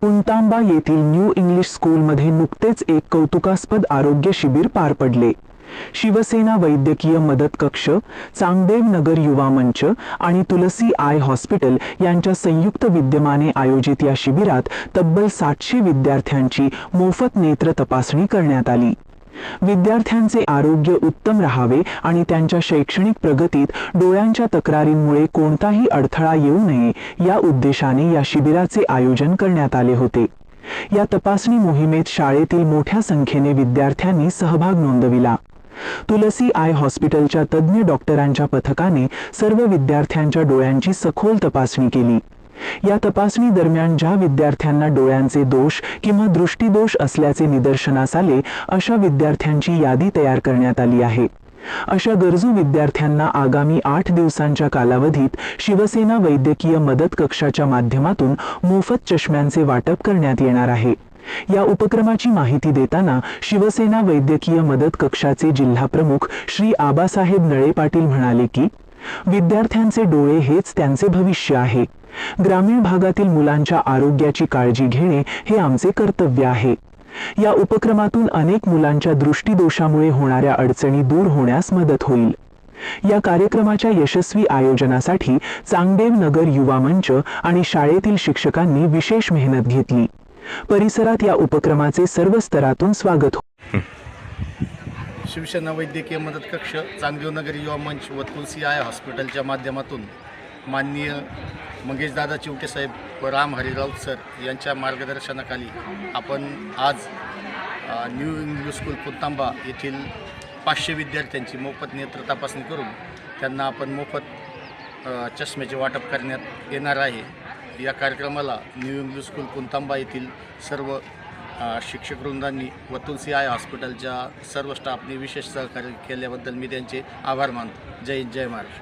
पुणतांबा येथील new English स्कूलमध्ये नुकतेच एक कौतुकास्पद आरोग्य शिबिर पार पडले। शिवसेना वैद्यकीय मदत कक्ष, चांगदेव नगर युवा मंच आणि तुलसी आय हॉस्पिटल यांच्या संयुक्त विद्यमाने आयोजित या शिबिरात तब्बल 700 विद्यार्थ्यांची मोफत नेत्र तपासणी करण्यात आली। विद्यार्थ्यांचे आरोग्य उत्तम राहावे आणि त्यांच्या शैक्षणिक प्रगतीत डोळ्यांच्या तक्रारींमुळे कोणताही अडथळा येऊ नये या उद्देशाने या शिबिराचे आयोजन करण्यात आले होते। या तपासणी मोहिमेत शाळेतील मोठ्या संख्येने विद्यार्थ्यांनी सहभाग नोंदविला। तुलसी आय हॉस्पिटलच्या तज्ञ डॉक्टरांच्या पथकाने सर्व विद्यार्थ्यांच्या डोळ्यांची सखोल तपासणी केली। या तपासणी दरम्यान ज्या विद्यार्थ्यांना डोळ्यांचे दोष किंवा दृष्टिदोष असल्याचे निदर्शनास आले अशा विद्यार्थ्यांची यादी तयार करण्यात आली आहे। अशा गरजू विद्यार्थ्यांना आगामी 8 दिवसांच्या कालावधीत शिवसेना वैद्यकीय मदत कक्षाच्या माध्यमातून मोफत चष्म्यांचे वाटप करण्यात येणार आहे। या उपक्रमाची माहिती देताना शिवसेना वैद्यकीय मदत कक्षाचे जिल्हा प्रमुख श्री आबासाहेब नळे पाटील म्हणाले की विद्यार्थ्यांचे डोळे हेच त्यांचे भविष्य आहे। ग्रामीण भागातील मुलांच्या आरोग्याची काळजी घेणे हे आमचे कर्तव्य आहे। या उपक्रमातून अनेक मुलांच्या दृष्टिदोषामुळे होणाऱ्या अडचणी दूर होण्यास मदत होईल। या कार्यक्रमाच्या यशस्वी आयोजनासाठी चांगदेव नगर युवा मंच आणि शाळेतील शिक्षकांनी विशेष मेहनत घेतली। परिसरात या उपक्रमाचे सर्व स्तरातून स्वागत होते। शिवसेना वैद्यकीय मदत कक्ष, चांगदेव नगर युवा मंच व तुलसी आय हॉस्पिटलच्या माध्यमातून माननीय मंगेशदादा चिवटे साहेब व राम हरी राऊत सर यांच्या मार्गदर्शनाखाली आपण आज न्यू इंग्लिश स्कूल पुणतांबा येथील 500 विद्यार्थ्यांची मोफत नेत्र तपासणी करून त्यांना आपण मोफत चष्म्याचे वाटप करण्यात येणार आहे। या कार्यक्रमाला न्यू इंग्लिश स्कूल पुणतांबा येथील सर्व शिक्षक वृंदांनी व तुलसी आय हॉस्पिटलच्या सर्व स्टाफने विशेष सहकार्य केल्याबद्दल मी त्यांचे आभार मानतो। जय हिंद, जय महाराष्ट्र।